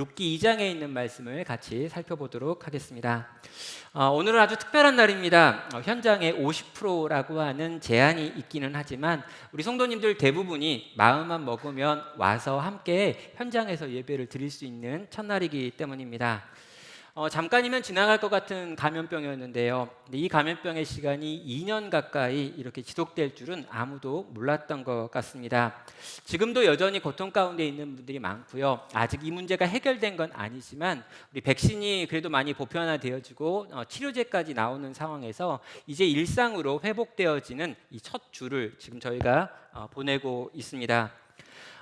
욥기 2장에 있는 말씀을 같이 살펴보도록 하겠습니다. 오늘은 아주 특별한 날입니다. 현장에 50%라고 하는 제한이 있기는 하지만 우리 성도님들 대부분이 마음만 먹으면 와서 함께 현장에서 예배를 드릴 수 있는 첫날이기 때문입니다. 잠깐이면 지나갈 것 같은 감염병이었는데요. 이 감염병의 시간이 2년 가까이 이렇게 지속될 줄은 아무도 몰랐던 것 같습니다. 지금도 여전히 고통 가운데 있는 분들이 많고요. 아직 이 문제가 해결된 건 아니지만 우리 백신이 그래도 많이 보편화되어지고 치료제까지 나오는 상황에서 이제 일상으로 회복되어지는 이 첫 주를 지금 저희가 보내고 있습니다.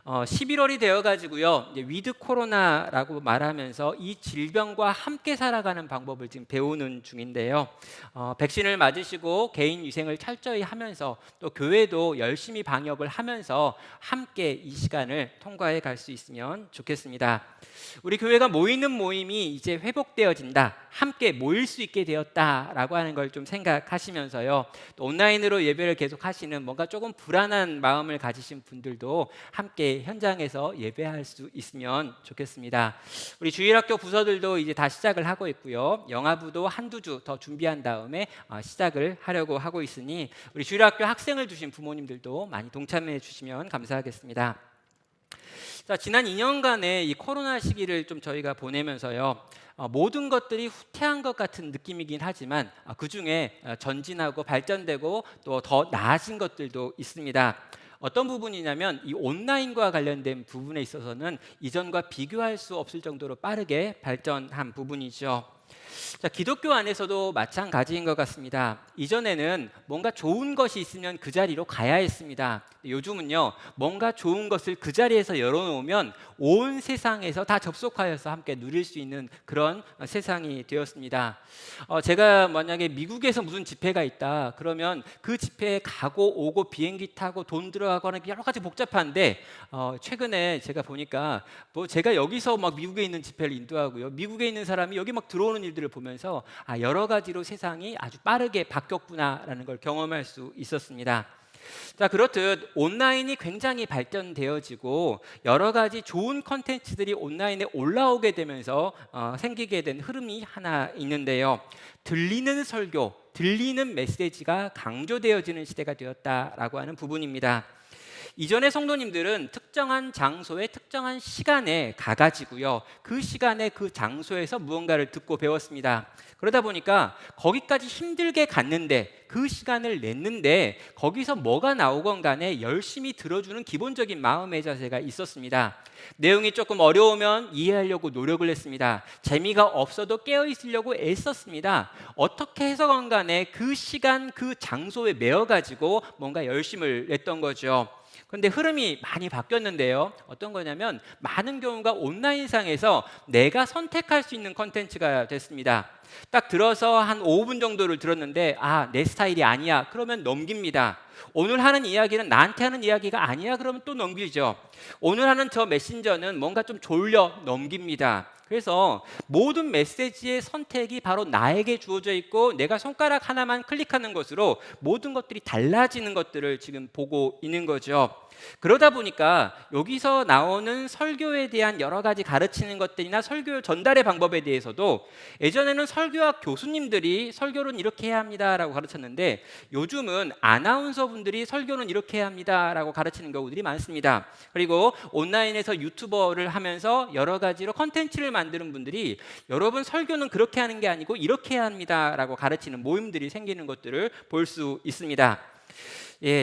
11월이 되어가지고요, 위드 코로나라고 말하면서 이 질병과 함께 살아가는 방법을 지금 배우는 중인데요. 백신을 맞으시고 개인 위생을 철저히 하면서 또 교회도 열심히 방역을 하면서 함께 이 시간을 통과해 갈 수 있으면 좋겠습니다. 우리 교회가 모이는 모임이 이제 회복되어진다, 함께 모일 수 있게 되었다라고 하는 걸 좀 생각하시면서요, 또 온라인으로 예배를 계속 하시는 뭔가 조금 불안한 마음을 가지신 분들도 함께 현장에서 예배할 수 있으면 좋겠습니다. 우리 주일학교 부서들도 이제 다 시작을 하고 있고요, 영아부도 한두 주 더 준비한 다음에 시작을 하려고 하고 있으니 우리 주일학교 학생을 두신 부모님들도 많이 동참해 주시면 감사하겠습니다. 자, 지난 2년간의 이 코로나 시기를 좀 저희가 보내면서요, 모든 것들이 후퇴한 것 같은 느낌이긴 하지만 그 중에 전진하고 발전되고 또 더 나아진 것들도 있습니다. 어떤 부분이냐면 이 온라인과 관련된 부분에 있어서는 이전과 비교할 수 없을 정도로 빠르게 발전한 부분이죠. 자, 기독교 안에서도 마찬가지인 것 같습니다. 이전에는 뭔가 좋은 것이 있으면 그 자리로 가야 했습니다. 요즘은요, 뭔가 좋은 것을 그 자리에서 열어놓으면 온 세상에서 다 접속하여서 함께 누릴 수 있는 그런 세상이 되었습니다. 제가 만약에 미국에서 무슨 집회가 있다 그러면 그 집회에 가고 오고 비행기 타고 돈 들어가고 하는 게 여러 가지 복잡한데, 최근에 제가 보니까 제가 여기서 막 미국에 있는 집회를 인도하고요, 미국에 있는 사람이 여기 막 들어오는 일들을 보면서 여러 가지로 세상이 아주 빠르게 바뀌었구나라는 걸 경험할 수 있었습니다. 자, 그렇듯 온라인이 굉장히 발전되어지고 여러 가지 좋은 컨텐츠들이 온라인에 올라오게 되면서 생기게 된 흐름이 하나 있는데요. 들리는 설교, 들리는 메시지가 강조되어지는 시대가 되었다라고 하는 부분입니다. 이전의 성도님들은 특정한 장소에 특정한 시간에 가가지고요, 그 시간에 그 장소에서 무언가를 듣고 배웠습니다. 그러다 보니까 거기까지 힘들게 갔는데, 그 시간을 냈는데 거기서 뭐가 나오건 간에 열심히 들어주는 기본적인 마음의 자세가 있었습니다. 내용이 조금 어려우면 이해하려고 노력을 했습니다. 재미가 없어도 깨어있으려고 애썼습니다. 어떻게 해서건 간에 그 시간 그 장소에 매여가지고 뭔가 열심을 냈던 거죠. 그런데 흐름이 많이 바뀌었는데요, 어떤 거냐면 많은 경우가 온라인상에서 내가 선택할 수 있는 컨텐츠가 됐습니다. 딱 들어서 한 5분 정도를 들었는데 내 스타일이 아니야 그러면 넘깁니다. 오늘 하는 이야기는 나한테 하는 이야기가 아니야 그러면 또 넘기죠. 오늘 하는 저 메신저는 뭔가 좀 졸려, 넘깁니다. 그래서 모든 메시지의 선택이 바로 나에게 주어져 있고 내가 손가락 하나만 클릭하는 것으로 모든 것들이 달라지는 것들을 지금 보고 있는 거죠. 그러다 보니까 여기서 나오는 설교에 대한 여러 가지 가르치는 것들이나 설교 전달의 방법에 대해서도 예전에는 설교학 교수님들이 설교는 이렇게 해야 합니다라고 가르쳤는데, 요즘은 아나운서분들이 설교는 이렇게 해야 합니다라고 가르치는 경우들이 많습니다. 그리고 온라인에서 유튜버를 하면서 여러 가지로 컨텐츠를 만드는 분들이 여러분 설교는 그렇게 하는 게 아니고 이렇게 해야 합니다라고 가르치는 모임들이 생기는 것들을 볼 수 있습니다.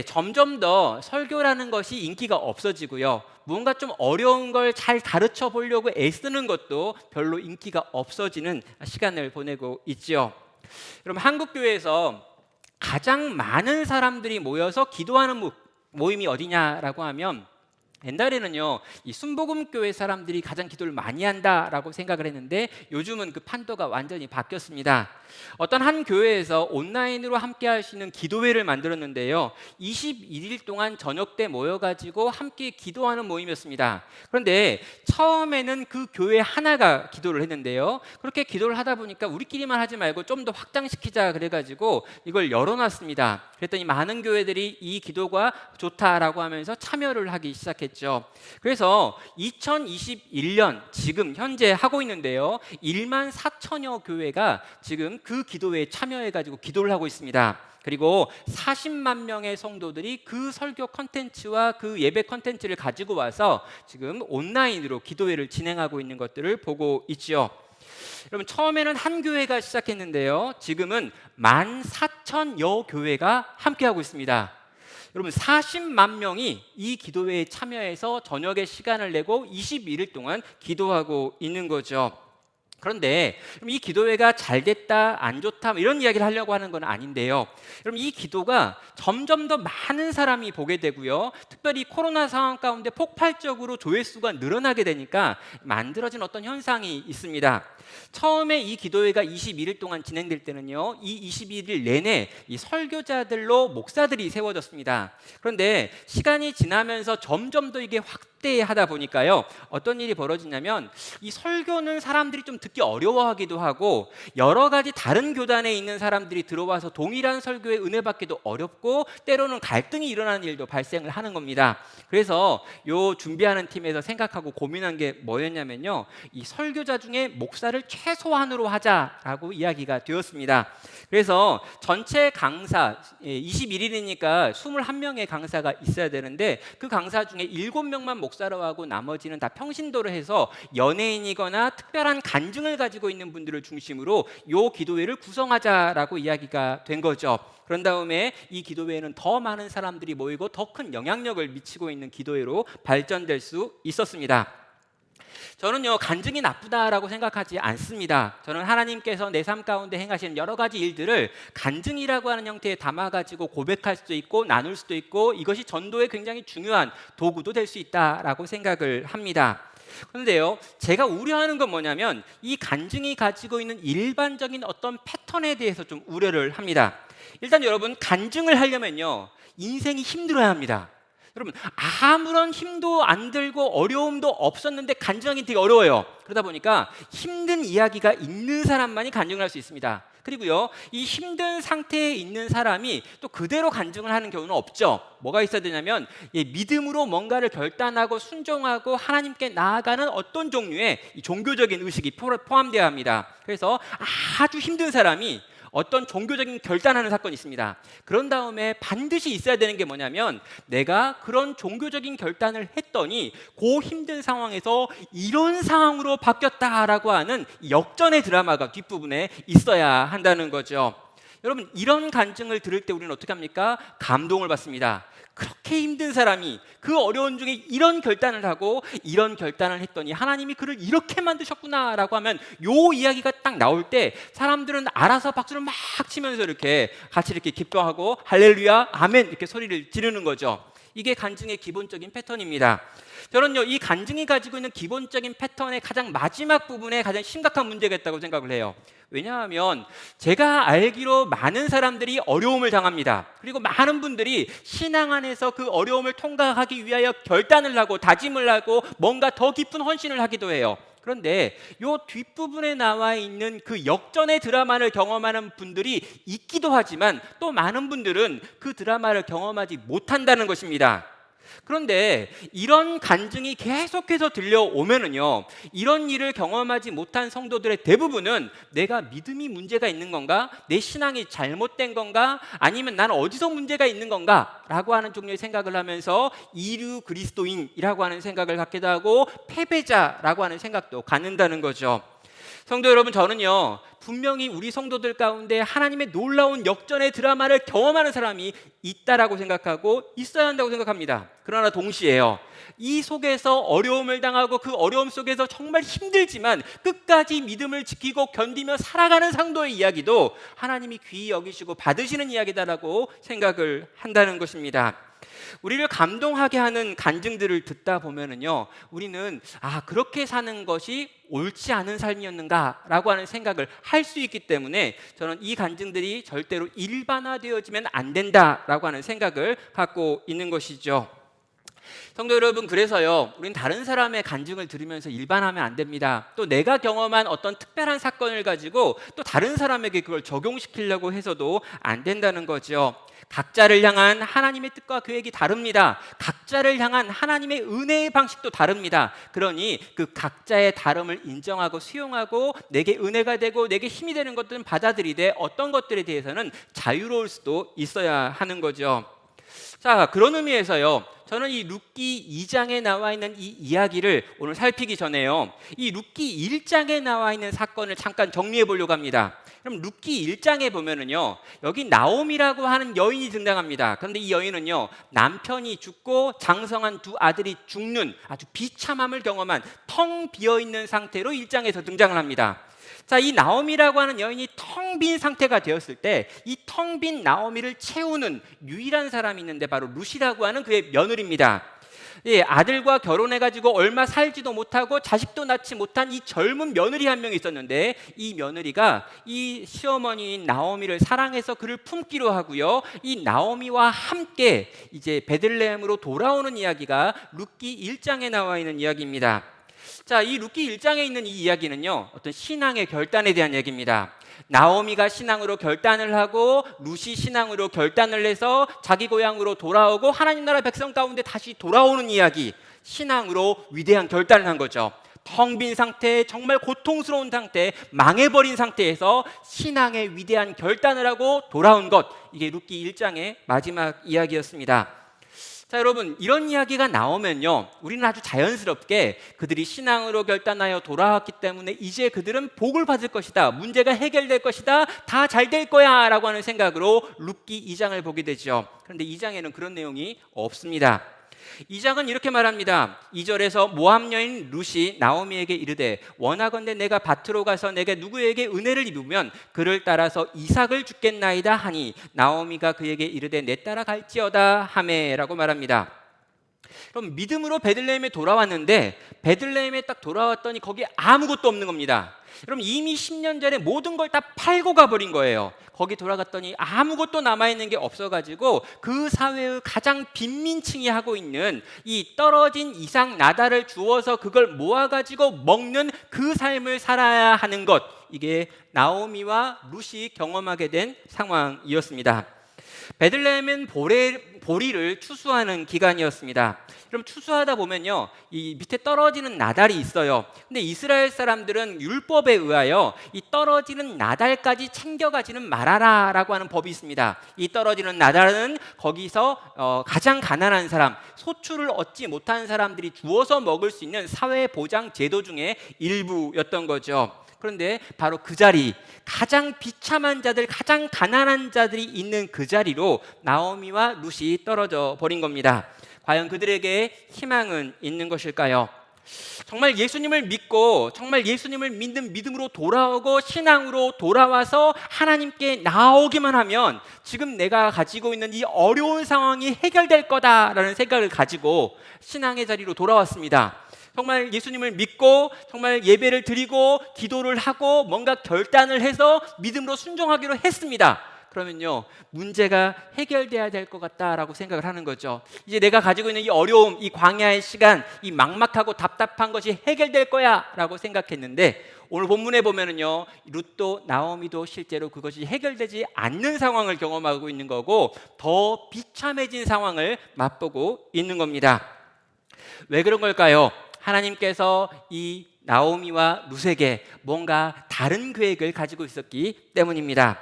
점점 더 설교라는 것이 인기가 없어지고요, 뭔가 좀 어려운 걸 잘 가르쳐 보려고 애쓰는 것도 별로 인기가 없어지는 시간을 보내고 있죠. 여러분, 한국 교회에서 가장 많은 사람들이 모여서 기도하는 모임이 어디냐라고 하면, 옛날에는요, 이 순복음교회 사람들이 가장 기도를 많이 한다라고 생각을 했는데 요즘은 그 판도가 완전히 바뀌었습니다. 어떤 한 교회에서 온라인으로 함께 할 수 있는 기도회를 만들었는데요, 21일 동안 저녁 때 모여가지고 함께 기도하는 모임이었습니다. 그런데 처음에는 그 교회 하나가 기도를 했는데요, 그렇게 기도를 하다 보니까 우리끼리만 하지 말고 좀 더 확장시키자 그래가지고 이걸 열어놨습니다. 그랬더니 많은 교회들이 이 기도가 좋다라고 하면서 참여를 하기 시작했죠. 시작했죠. 그래서 2021년 지금 현재 하고 있는데요. 1만 4천여 교회가 지금 그 기도회에 참여해가지고 기도를 하고 있습니다. 그리고 40만 명의 성도들이 그 설교 컨텐츠와 그 예배 컨텐츠를 가지고 와서 지금 온라인으로 기도회를 진행하고 있는 것들을 보고 있죠. 여러분, 처음에는 한 교회가 시작했는데요. 지금은 14,000여 교회가 함께하고 있습니다. 여러분, 40만 명이 이 기도회에 참여해서 저녁에 시간을 내고 21일 동안 기도하고 있는 거죠. 그런데 이 기도회가 잘 됐다, 안 좋다 이런 이야기를 하려고 하는 건 아닌데요. 여러분, 이 기도가 점점 더 많은 사람이 보게 되고요. 특별히 코로나 상황 가운데 폭발적으로 조회수가 늘어나게 되니까 만들어진 어떤 현상이 있습니다. 처음에 이 기도회가 21일 동안 진행될 때는요, 이 21일 내내 이 설교자들로 목사들이 세워졌습니다. 그런데 시간이 지나면서 점점 더 이게 확대하다 보니까요, 어떤 일이 벌어지냐면 이 설교는 사람들이 좀 듣기 어려워하기도 하고, 여러 가지 다른 교단에 있는 사람들이 들어와서 동일한 설교에 은혜 받기도 어렵고, 때로는 갈등이 일어나는 일도 발생을 하는 겁니다. 그래서 요 준비하는 팀에서 생각하고 고민한 게 뭐였냐면요, 이 설교자 중에 목사를 최소한으로 하자라고 이야기가 되었습니다. 그래서 전체 강사 21일이니까 21명의 강사가 있어야 되는데, 그 강사 중에 7명만 목사로 하고 나머지는 다 평신도로 해서 연예인이거나 특별한 간증을 가지고 있는 분들을 중심으로 요 기도회를 구성하자라고 이야기가 된 거죠. 그런 다음에 이 기도회에는 더 많은 사람들이 모이고 더 큰 영향력을 미치고 있는 기도회로 발전될 수 있었습니다. 저는요, 간증이 나쁘다라고 생각하지 않습니다. 저는 하나님께서 내 삶 가운데 행하시는 여러 가지 일들을 간증이라고 하는 형태에 담아가지고 고백할 수도 있고 나눌 수도 있고, 이것이 전도에 굉장히 중요한 도구도 될 수 있다라고 생각을 합니다. 그런데요, 제가 우려하는 건 뭐냐면 이 간증이 가지고 있는 일반적인 어떤 패턴에 대해서 좀 우려를 합니다. 일단 여러분, 간증을 하려면요, 인생이 힘들어야 합니다. 여러분, 아무런 힘도 안 들고 어려움도 없었는데 간증하기 되게 어려워요. 그러다 보니까 힘든 이야기가 있는 사람만이 간증을 할 수 있습니다. 그리고요, 이 힘든 상태에 있는 사람이 또 그대로 간증을 하는 경우는 없죠. 뭐가 있어야 되냐면 믿음으로 뭔가를 결단하고 순종하고 하나님께 나아가는 어떤 종류의 종교적인 의식이 포함되어야 합니다. 그래서 아주 힘든 사람이 어떤 종교적인 결단하는 사건이 있습니다. 그런 다음에 반드시 있어야 되는 게 뭐냐면, 내가 그런 종교적인 결단을 했더니 그 힘든 상황에서 이런 상황으로 바뀌었다라고 하는 역전의 드라마가 뒷부분에 있어야 한다는 거죠. 여러분, 이런 간증을 들을 때 우리는 어떻게 합니까? 감동을 받습니다. 그렇게 힘든 사람이 그 어려운 중에 이런 결단을 하고 이런 결단을 했더니 하나님이 그를 이렇게 만드셨구나라고 하면, 요 이야기가 딱 나올 때 사람들은 알아서 박수를 막 치면서 이렇게 같이 이렇게 기뻐하고 할렐루야 아멘 이렇게 소리를 지르는 거죠. 이게 간증의 기본적인 패턴입니다. 저는요, 이 간증이 가지고 있는 기본적인 패턴의 가장 마지막 부분에 가장 심각한 문제가 있다고 생각을 해요. 왜냐하면 제가 알기로 많은 사람들이 어려움을 당합니다. 그리고 많은 분들이 신앙 안에서 그 어려움을 통과하기 위하여 결단을 하고 다짐을 하고 뭔가 더 깊은 헌신을 하기도 해요. 그런데 요 뒷부분에 나와 있는 그 역전의 드라마를 경험하는 분들이 있기도 하지만, 또 많은 분들은 그 드라마를 경험하지 못한다는 것입니다. 그런데 이런 간증이 계속해서 들려오면은요, 이런 일을 경험하지 못한 성도들의 대부분은 내가 믿음이 문제가 있는 건가? 내 신앙이 잘못된 건가? 아니면 나는 어디서 문제가 있는 건가? 라고 하는 종류의 생각을 하면서 이류 그리스도인이라고 하는 생각을 갖기도 하고 패배자라고 하는 생각도 갖는다는 거죠. 성도 여러분, 저는요, 분명히 우리 성도들 가운데 하나님의 놀라운 역전의 드라마를 경험하는 사람이 있다라고 생각하고 있어야 한다고 생각합니다. 그러나 동시에요, 이 속에서 어려움을 당하고 그 어려움 속에서 정말 힘들지만 끝까지 믿음을 지키고 견디며 살아가는 성도의 이야기도 하나님이 귀히 여기시고 받으시는 이야기다라고 생각을 한다는 것입니다. 우리를 감동하게 하는 간증들을 듣다 보면은요, 우리는 그렇게 사는 것이 옳지 않은 삶이었는가라고 하는 생각을 할 수 있기 때문에 저는 이 간증들이 절대로 일반화되어지면 안 된다라고 하는 생각을 갖고 있는 것이죠. 성도 여러분, 그래서요, 우리는 다른 사람의 간증을 들으면서 일반하면 안 됩니다. 또 내가 경험한 어떤 특별한 사건을 가지고 또 다른 사람에게 그걸 적용시키려고 해서도 안 된다는 거죠. 각자를 향한 하나님의 뜻과 계획이 다릅니다. 각자를 향한 하나님의 은혜의 방식도 다릅니다. 그러니 그 각자의 다름을 인정하고 수용하고 내게 은혜가 되고 내게 힘이 되는 것들은 받아들이되 어떤 것들에 대해서는 자유로울 수도 있어야 하는 거죠. 자, 그런 의미에서요, 저는 이 룻기 2장에 나와 있는 이 이야기를 오늘 살피기 전에요, 이 룻기 1장에 나와 있는 사건을 잠깐 정리해 보려고 합니다. 그럼 룻기 1장에 보면은요, 여기 나옴이라고 하는 여인이 등장합니다. 그런데 이 여인은요, 남편이 죽고 장성한 두 아들이 죽는 아주 비참함을 경험한 텅 비어 있는 상태로 1장에서 등장을 합니다. 자, 이 나옴이라고 하는 여인이 텅 빈 상태가 되었을 때 이 텅 빈 나옴이를 채우는 유일한 사람이 있는데 바로 룻이라고 하는 그의 며느리입니다. 예, 아들과 결혼해가지고 얼마 살지도 못하고 자식도 낳지 못한 이 젊은 며느리 한 명이 있었는데, 이 며느리가 이 시어머니인 나오미를 사랑해서 그를 품기로 하고요, 이 나오미와 함께 이제 베들레헴으로 돌아오는 이야기가 룻기 1장에 나와 있는 이야기입니다. 자, 이 룻기 1장에 있는 이 이야기는요, 어떤 신앙의 결단에 대한 얘기입니다. 나오미가 신앙으로 결단을 하고 룻이 신앙으로 결단을 해서 자기 고향으로 돌아오고 하나님 나라 백성 가운데 다시 돌아오는 이야기, 신앙으로 위대한 결단을 한 거죠. 텅 빈 상태, 정말 고통스러운 상태, 망해버린 상태에서 신앙의 위대한 결단을 하고 돌아온 것, 이게 룻기 1장의 마지막 이야기였습니다. 자, 여러분, 이런 이야기가 나오면요, 우리는 아주 자연스럽게 그들이 신앙으로 결단하여 돌아왔기 때문에 이제 그들은 복을 받을 것이다, 문제가 해결될 것이다, 다 잘 될 거야 라고 하는 생각으로 룻기 2장을 보게 되죠. 그런데 2장에는 그런 내용이 없습니다. 2장은 이렇게 말합니다. 2절에서 모압 여인 룻이 나오미에게 이르되 원하건대 내가 밭으로 가서 내게 누구에게 은혜를 입으면 그를 따라서 이삭을 주겠나이다 하니 나오미가 그에게 이르되 내 따라 갈지어다 하매라고 말합니다. 그럼 믿음으로 베들레헴에 돌아왔는데 베들레헴에 딱 돌아왔더니 거기에 아무것도 없는 겁니다. 그럼 이미 10년 전에 모든 걸 다 팔고 가버린 거예요. 거기 돌아갔더니 아무것도 남아있는 게 없어가지고 그 사회의 가장 빈민층이 하고 있는 이 떨어진 이삭 나달을 주워서 그걸 모아가지고 먹는 그 삶을 살아야 하는 것, 이게 나오미와 룻이 경험하게 된 상황이었습니다. 베들레헴은 보리를 추수하는 기간이었습니다. 그럼 추수하다 보면요, 이 밑에 떨어지는 나달이 있어요. 근데 이스라엘 사람들은 율법에 의하여 이 떨어지는 나달까지 챙겨가지는 말아라라고 하는 법이 있습니다. 이 떨어지는 나달은 거기서 가장 가난한 사람, 소출을 얻지 못한 사람들이 주워서 먹을 수 있는 사회 보장 제도 중에 일부였던 거죠. 그런데 바로 그 자리, 가장 비참한 자들, 가장 가난한 자들이 있는 그 자리로 나오미와 룻이 떨어져 버린 겁니다. 과연 그들에게 희망은 있는 것일까요? 정말 예수님을 믿고 정말 예수님을 믿는 믿음으로 돌아오고 신앙으로 돌아와서 하나님께 나오기만 하면 지금 내가 가지고 있는 이 어려운 상황이 해결될 거다라는 생각을 가지고 신앙의 자리로 돌아왔습니다. 정말 예수님을 믿고 정말 예배를 드리고 기도를 하고 뭔가 결단을 해서 믿음으로 순종하기로 했습니다. 그러면요, 문제가 해결돼야 될 것 같다라고 생각을 하는 거죠. 이제 내가 가지고 있는 이 어려움, 이 광야의 시간, 이 막막하고 답답한 것이 해결될 거야 라고 생각했는데, 오늘 본문에 보면은요, 룻도 나오미도 실제로 그것이 해결되지 않는 상황을 경험하고 있는 거고 더 비참해진 상황을 맛보고 있는 겁니다. 왜 그런 걸까요? 하나님께서 이 나오미와 룻에게 뭔가 다른 계획을 가지고 있었기 때문입니다.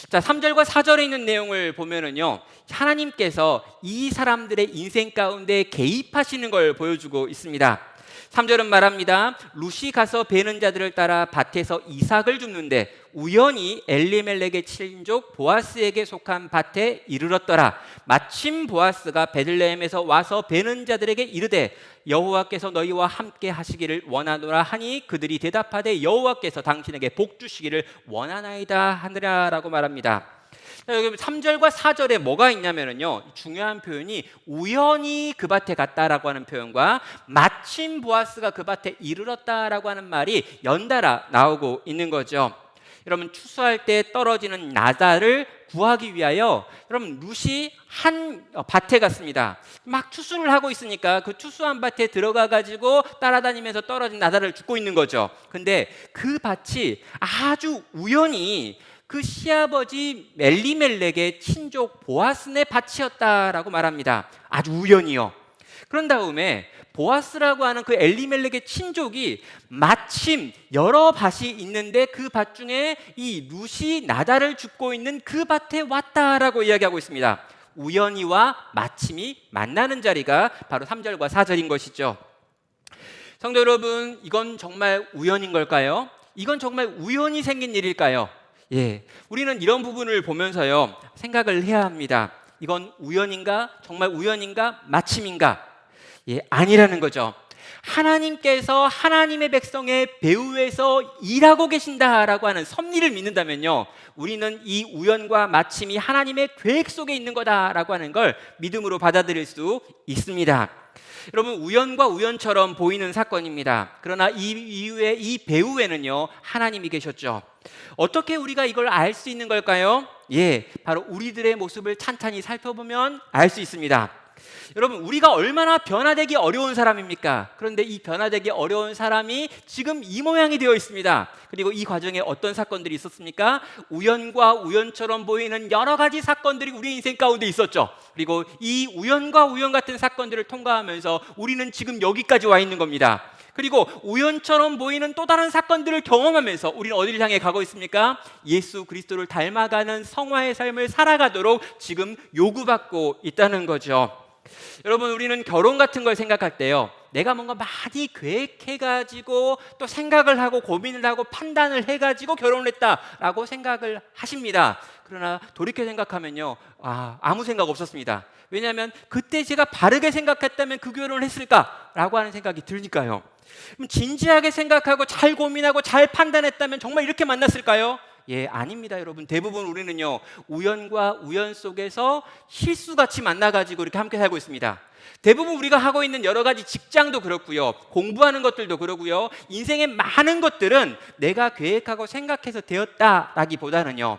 자, 3절과 4절에 있는 내용을 보면은요, 하나님께서 이 사람들의 인생 가운데 개입하시는 걸 보여주고 있습니다. 3절은 말합니다. 룻이 가서 베는 자들을 따라 밭에서 이삭을 줍는데 우연히 엘리멜렉의 친족 보아스에게 속한 밭에 이르렀더라. 마침 보아스가 베들레헴에서 와서 베는 자들에게 이르되 여호와께서 너희와 함께 하시기를 원하노라 하니 그들이 대답하되 여호와께서 당신에게 복 주시기를 원하나이다 하느라라고 말합니다. 자, 여기 3절과 4절에 뭐가 있냐면요, 중요한 표현이 우연히 그 밭에 갔다라고 하는 표현과 마침 보아스가 그 밭에 이르렀다라고 하는 말이 연달아 나오고 있는 거죠. 여러분, 추수할 때 떨어지는 나달을 구하기 위하여 여러분 룻이 한 밭에 갔습니다. 막 추수를 하고 있으니까 그 추수한 밭에 들어가 가지고 따라다니면서 떨어진 나달을 줍고 있는 거죠. 근데 그 밭이 아주 우연히 그 시아버지 엘리멜렉의 친족 보아스네 밭이었다라고 말합니다. 아주 우연히요. 그런 다음에 보아스라고 하는 그 엘리멜렉의 친족이 마침 여러 밭이 있는데 그 밭 중에 이 룻이 나달을 줍고 있는 그 밭에 왔다라고 이야기하고 있습니다. 우연히와 마침이 만나는 자리가 바로 3절과 4절인 것이죠. 성도 여러분, 이건 정말 우연인 걸까요? 이건 정말 우연히 생긴 일일까요? 우리는 이런 부분을 보면서요, 생각을 해야 합니다. 이건 우연인가? 정말 우연인가? 마침인가? 아니라는 거죠. 하나님께서 하나님의 백성의 배후에서 일하고 계신다라고 하는 섭리를 믿는다면요, 우리는 이 우연과 마침이 하나님의 계획 속에 있는 거다라고 하는 걸 믿음으로 받아들일 수 있습니다. 여러분, 우연과 우연처럼 보이는 사건입니다. 그러나 이 이후에 이 배후에는요, 하나님이 계셨죠. 어떻게 우리가 이걸 알 수 있는 걸까요? 바로 우리들의 모습을 찬찬히 살펴보면 알 수 있습니다. 여러분, 우리가 얼마나 변화되기 어려운 사람입니까? 그런데 이 변화되기 어려운 사람이 지금 이 모양이 되어 있습니다. 그리고 이 과정에 어떤 사건들이 있었습니까? 우연과 우연처럼 보이는 여러 가지 사건들이 우리 인생 가운데 있었죠. 그리고 이 우연과 우연 같은 사건들을 통과하면서 우리는 지금 여기까지 와 있는 겁니다. 그리고 우연처럼 보이는 또 다른 사건들을 경험하면서 우리는 어디를 향해 가고 있습니까? 예수 그리스도를 닮아가는 성화의 삶을 살아가도록 지금 요구받고 있다는 거죠. 여러분, 우리는 결혼 같은 걸 생각할 때요, 내가 뭔가 많이 계획해가지고 또 생각을 하고 고민을 하고 판단을 해가지고 결혼을 했다라고 생각을 하십니다. 그러나 돌이켜 생각하면요, 아무 생각 없었습니다. 왜냐하면 그때 제가 바르게 생각했다면 그 결혼을 했을까라고 하는 생각이 드니까요. 그럼 진지하게 생각하고 잘 고민하고 잘 판단했다면 정말 이렇게 만났을까요? 아닙니다, 여러분. 대부분 우리는요, 우연과 우연 속에서 실수같이 만나가지고 이렇게 함께 살고 있습니다. 대부분 우리가 하고 있는 여러 가지 직장도 그렇고요, 공부하는 것들도 그렇고요, 인생의 많은 것들은 내가 계획하고 생각해서 되었다라기보다는요,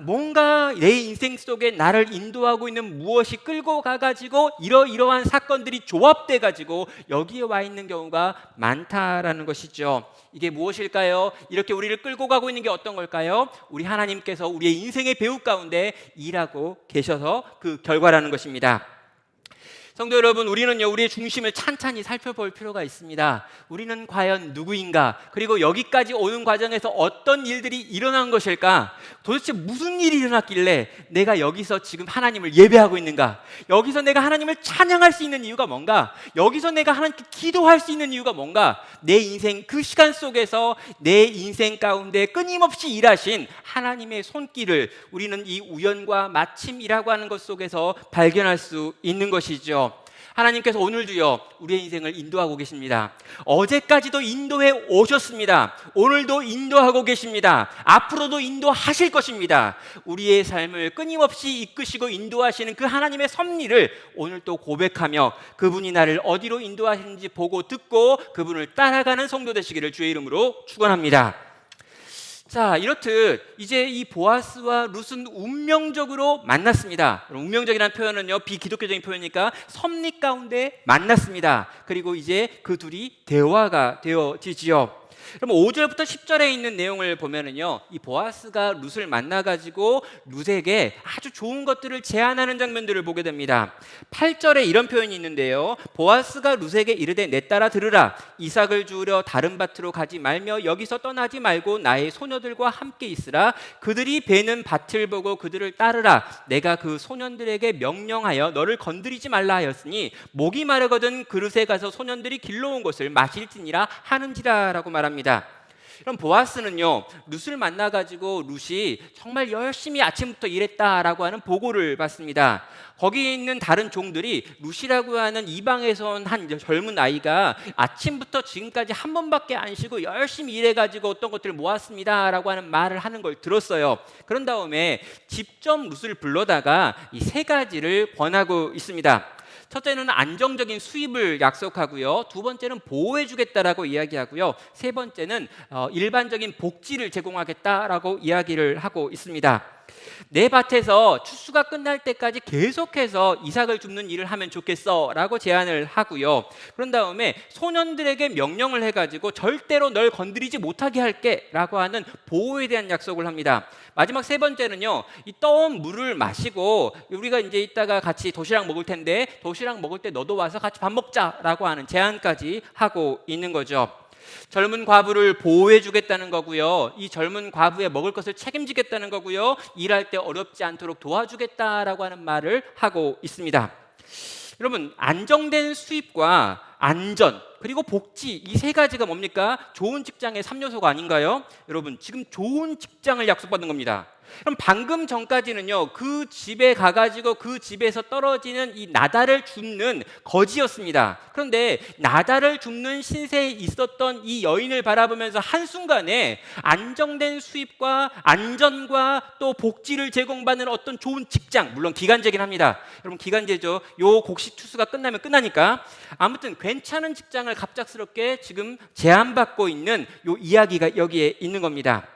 뭔가 내 인생 속에 나를 인도하고 있는 무엇이 끌고 가가지고 이러이러한 사건들이 조합돼 가지고 여기에 와 있는 경우가 많다라는 것이죠. 이게 무엇일까요? 이렇게 우리를 끌고 가고 있는 게 어떤 걸까요? 우리 하나님께서 우리의 인생의 배후 가운데 일하고 계셔서 그 결과라는 것입니다. 성도 여러분, 우리는요, 우리의 중심을 찬찬히 살펴볼 필요가 있습니다. 우리는 과연 누구인가? 그리고 여기까지 오는 과정에서 어떤 일들이 일어난 것일까? 도대체 무슨 일이 일어났길래 내가 여기서 지금 하나님을 예배하고 있는가? 여기서 내가 하나님을 찬양할 수 있는 이유가 뭔가? 여기서 내가 하나님께 기도할 수 있는 이유가 뭔가? 내 인생 그 시간 속에서 내 인생 가운데 끊임없이 일하신 하나님의 손길을 우리는 이 우연과 마침이라고 하는 것 속에서 발견할 수 있는 것이죠. 하나님께서 오늘도요, 우리의 인생을 인도하고 계십니다. 어제까지도 인도해 오셨습니다. 오늘도 인도하고 계십니다. 앞으로도 인도하실 것입니다. 우리의 삶을 끊임없이 이끄시고 인도하시는 그 하나님의 섭리를 오늘 또 고백하며 그분이 나를 어디로 인도하시는지 보고 듣고 그분을 따라가는 성도 되시기를 주의 이름으로 축원합니다. 자, 이렇듯 이제 이 보아스와 룻은 운명적으로 만났습니다. 운명적이라는 표현은요, 비기독교적인 표현이니까 섭리 가운데 만났습니다. 그리고 이제 그 둘이 대화가 되어지지요. 그럼 5절부터 10절에 있는 내용을 보면은요, 이 보아스가 룻을 만나가지고 룻에게 아주 좋은 것들을 제안하는 장면들을 보게 됩니다. 8절에 이런 표현이 있는데요, 보아스가 룻에게 이르되 내 따라 들으라. 이삭을 주우려 다른 밭으로 가지 말며 여기서 떠나지 말고 나의 소녀들과 함께 있으라. 그들이 베는 밭을 보고 그들을 따르라. 내가 그 소년들에게 명령하여 너를 건드리지 말라 하였으니 목이 마르거든 그릇에 가서 소년들이 길러온 것을 마실지니라 하는지라 라고 말합니다. 그럼 보아스는요, 룻을 만나가지고 룻이 정말 열심히 아침부터 일했다라고 하는 보고를 받습니다. 거기에 있는 다른 종들이 룻이라고 하는 이방에서 온 한 젊은 아이가 아침부터 지금까지 한 번밖에 안 쉬고 열심히 일해가지고 어떤 것들을 모았습니다라고 하는 말을 하는 걸 들었어요. 그런 다음에 직접 룻을 불러다가 이 세 가지를 권하고 있습니다. 첫째는 안정적인 수입을 약속하고요, 두 번째는 보호해주겠다라고 이야기하고요, 세 번째는 일반적인 복지를 제공하겠다라고 이야기를 하고 있습니다. 내 밭에서 추수가 끝날 때까지 계속해서 이삭을 줍는 일을 하면 좋겠어 라고 제안을 하고요. 그런 다음에 소년들에게 명령을 해가지고 절대로 널 건드리지 못하게 할게 라고 하는 보호에 대한 약속을 합니다. 마지막 세 번째는요, 이 떠온 물을 마시고 우리가 이제 이따가 같이 도시락 먹을 텐데 도시락 먹을 때 너도 와서 같이 밥 먹자 라고 하는 제안까지 하고 있는 거죠. 젊은 과부를 보호해 주겠다는 거고요. 이 젊은 과부의 먹을 것을 책임지겠다는 거고요. 일할 때 어렵지 않도록 도와주겠다라고 하는 말을 하고 있습니다. 여러분, 안정된 수입과 안전 그리고 복지, 이 세 가지가 뭡니까? 좋은 직장의 3요소가 아닌가요? 여러분, 지금 좋은 직장을 약속받는 겁니다. 그럼 방금 전까지는요, 그 집에 가가지고 그 집에서 떨어지는 이 나달을 줍는 거지였습니다. 그런데 나달을 줍는 신세에 있었던 이 여인을 바라보면서 한순간에 안정된 수입과 안전과 또 복지를 제공받는 어떤 좋은 직장, 물론 기간제긴 합니다. 여러분, 기간제죠. 요 곡식 추수가 끝나면 끝나니까. 아무튼 괜찮은 직장을 갑작스럽게 지금 제안받고 있는 요 이야기가 여기에 있는 겁니다.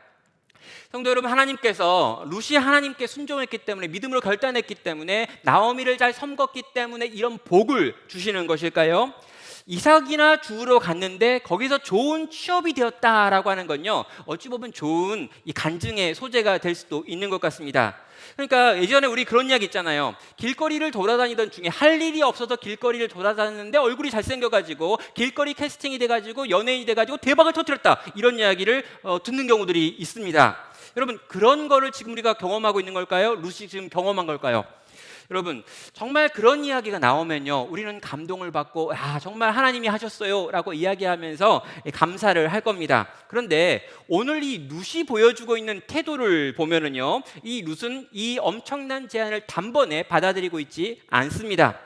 성도 여러분, 하나님께서 룻이 하나님께 순종했기 때문에, 믿음으로 결단했기 때문에, 나오미를 잘 섬겼기 때문에 이런 복을 주시는 것일까요? 이삭이나 주우러 갔는데 거기서 좋은 취업이 되었다라고 하는 건요, 어찌 보면 좋은 이 간증의 소재가 될 수도 있는 것 같습니다. 그러니까 예전에 우리 그런 이야기 있잖아요. 길거리를 돌아다니던 중에 할 일이 없어서 길거리를 돌아다녔는데 얼굴이 잘생겨가지고 길거리 캐스팅이 돼가지고 연예인이 돼가지고 대박을 터뜨렸다, 이런 이야기를 듣는 경우들이 있습니다. 여러분, 그런 거를 지금 우리가 경험하고 있는 걸까요? 룻이 지금 경험한 걸까요? 여러분, 정말 그런 이야기가 나오면요, 우리는 감동을 받고 정말 하나님이 하셨어요 라고 이야기하면서 감사를 할 겁니다. 그런데 오늘 이 룻이 보여주고 있는 태도를 보면은요, 이 룻은 이 엄청난 제안을 단번에 받아들이고 있지 않습니다.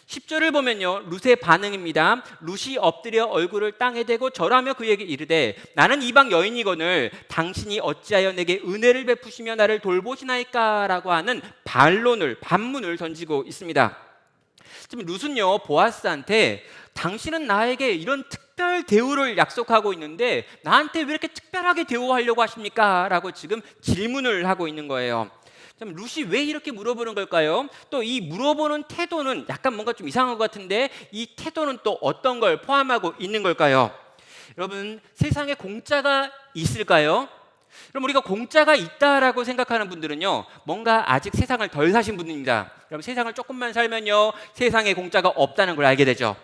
10절을 보면요, 룻의 반응입니다. 룻이 엎드려 얼굴을 땅에 대고 절하며 그에게 이르되, 나는 이방 여인이거늘 당신이 어찌하여 내게 은혜를 베푸시며 나를 돌보시나이까 라고 하는 반문을 던지고 있습니다. 지금 룻은요, 보아스한테 당신은 나에게 이런 특별 대우를 약속하고 있는데 나한테 왜 이렇게 특별하게 대우하려고 하십니까? 라고 지금 질문을 하고 있는 거예요. 룻이 왜 이렇게 물어보는 걸까요? 또 이 물어보는 태도는 약간 뭔가 좀 이상한 것 같은데, 이 태도는 또 어떤 걸 포함하고 있는 걸까요? 여러분, 세상에 공짜가 있을까요? 그럼 우리가 공짜가 있다라고 생각하는 분들은요, 뭔가 아직 세상을 덜 사신 분입니다. 여러분, 세상을 조금만 살면요, 세상에 공짜가 없다는 걸 알게 되죠.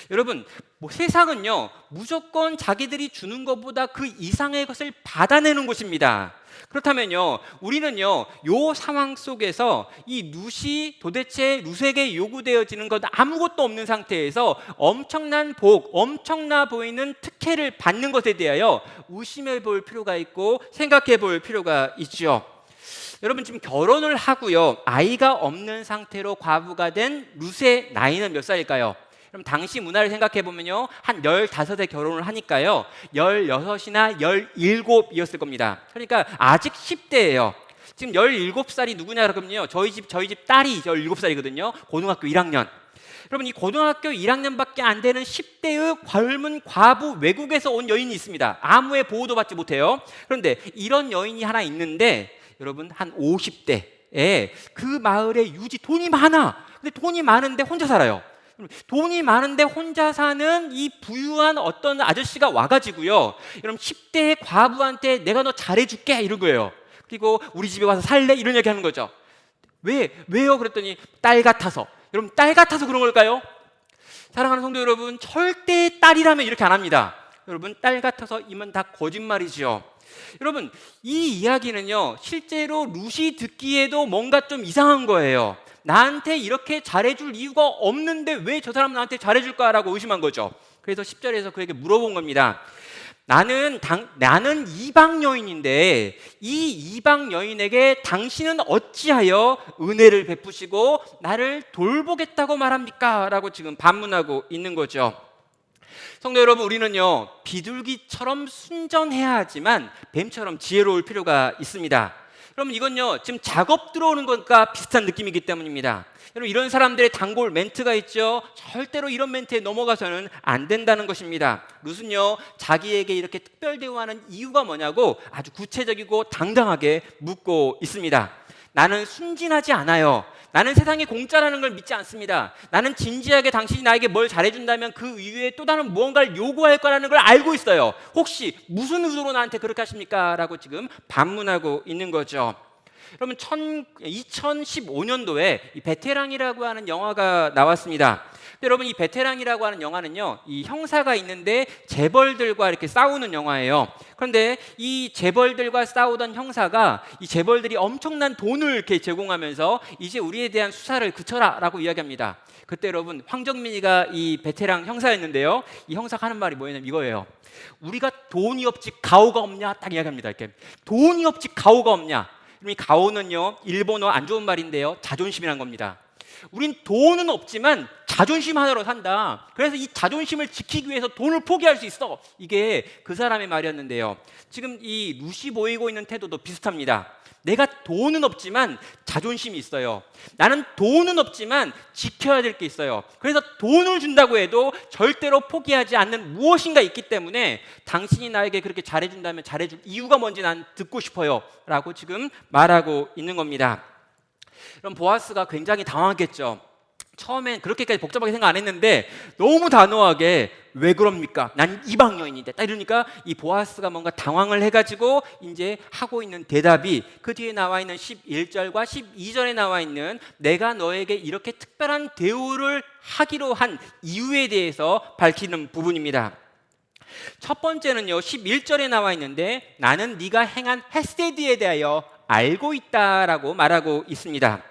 여러분, 세상은요, 무조건 자기들이 주는 것보다 그 이상의 것을 받아내는 곳입니다. 그렇다면요, 우리는요, 요 상황 속에서 이 룻이 도대체 룻에게 요구되어지는 것 아무것도 없는 상태에서 엄청난 복, 엄청나 보이는 특혜를 받는 것에 대하여 의심해 볼 필요가 있고 생각해 볼 필요가 있죠. 여러분, 지금 결혼을 하고요, 아이가 없는 상태로 과부가 된 룻의 나이는 몇 살일까요? 그럼 당시 문화를 생각해 보면요, 한 15에 결혼을 하니까요, 16이나 17이었을 겁니다. 그러니까 아직 10대예요. 지금 17살이 누구냐 그러면요, 저희 집 딸이 17살이거든요. 고등학교 1학년. 여러분, 이 고등학교 1학년밖에 안 되는 10대의 젊은 과부, 외국에서 온 여인이 있습니다. 아무의 보호도 받지 못해요. 그런데 이런 여인이 하나 있는데, 여러분, 한 50대에 그 마을에 유지 돈이 많아. 근데 돈이 많은데 혼자 살아요. 돈이 많은데 혼자 사는 이 부유한 어떤 아저씨가 와가지고요, 여러분, 10대의 과부한테 내가 너 잘해줄게 이런 거예요. 그리고 우리 집에 와서 살래? 이런 얘기 하는 거죠. 왜요? 그랬더니 딸 같아서. 여러분, 딸 같아서 그런 걸까요? 사랑하는 성도 여러분, 절대 딸이라면 이렇게 안 합니다. 여러분, 딸 같아서 이면 다 거짓말이죠. 여러분, 이 이야기는요, 실제로 룻이 듣기에도 뭔가 좀 이상한 거예요. 나한테 이렇게 잘해줄 이유가 없는데 왜 저 사람은 나한테 잘해줄까라고 의심한 거죠. 그래서 10절에서 그에게 물어본 겁니다. 나는 이방 여인인데 이 이방 여인에게 당신은 어찌하여 은혜를 베푸시고 나를 돌보겠다고 말합니까? 라고 지금 반문하고 있는 거죠. 성도 여러분, 우리는요, 비둘기처럼 순전해야 하지만 뱀처럼 지혜로울 필요가 있습니다. 그럼 이건요, 지금 작업 들어오는 것과 비슷한 느낌이기 때문입니다. 여러분, 이런 사람들의 단골 멘트가 있죠. 절대로 이런 멘트에 넘어가서는 안 된다는 것입니다. 룻은요, 자기에게 이렇게 특별 대우하는 이유가 뭐냐고 아주 구체적이고 당당하게 묻고 있습니다. 나는 순진하지 않아요. 나는 세상이 공짜라는 걸 믿지 않습니다. 나는 진지하게 당신이 나에게 뭘 잘해준다면 그 이후에 또 다른 무언가를 요구할 거라는 걸 알고 있어요. 혹시 무슨 의도로 나한테 그렇게 하십니까? 라고 지금 반문하고 있는 거죠. 여러분 2015년도에 이 베테랑이라고 하는 영화가 나왔습니다. 근데 여러분 이 베테랑이라고 하는 영화는요, 이 형사가 있는데 재벌들과 이렇게 싸우는 영화예요. 그런데 이 재벌들과 싸우던 형사가 이 재벌들이 엄청난 돈을 이렇게 제공하면서 이제 우리에 대한 수사를 그쳐라라고 이야기합니다. 그때 여러분 황정민이가 이 베테랑 형사였는데요, 이 형사가 하는 말이 뭐냐면 이거예요. 우리가 돈이 없지 가오가 없냐 딱 이야기합니다. 이렇게 돈이 없지 가오가 없냐. 이 가오는요 일본어 안 좋은 말인데요, 자존심이란 겁니다. 우린 돈은 없지만 자존심 하나로 산다. 그래서 이 자존심을 지키기 위해서 돈을 포기할 수 있어. 이게 그 사람의 말이었는데요. 지금 이 루시 보이고 있는 태도도 비슷합니다. 내가 돈은 없지만 자존심이 있어요. 나는 돈은 없지만 지켜야 될 게 있어요. 그래서 돈을 준다고 해도 절대로 포기하지 않는 무엇인가 있기 때문에 당신이 나에게 그렇게 잘해준다면 잘해줄 이유가 뭔지 난 듣고 싶어요 라고 지금 말하고 있는 겁니다. 그럼 보아스가 굉장히 당황했겠죠. 처음엔 그렇게까지 복잡하게 생각 안 했는데 너무 단호하게 왜 그럽니까? 난 이방 여인인데 딱 이러니까 이 보아스가 뭔가 당황을 해가지고 이제 하고 있는 대답이 그 뒤에 나와 있는 11절과 12절에 나와 있는 내가 너에게 이렇게 특별한 대우를 하기로 한 이유에 대해서 밝히는 부분입니다. 첫 번째는요 11절에 나와 있는데 나는 네가 행한 헤세드에 대하여 알고 있다라고 말하고 있습니다.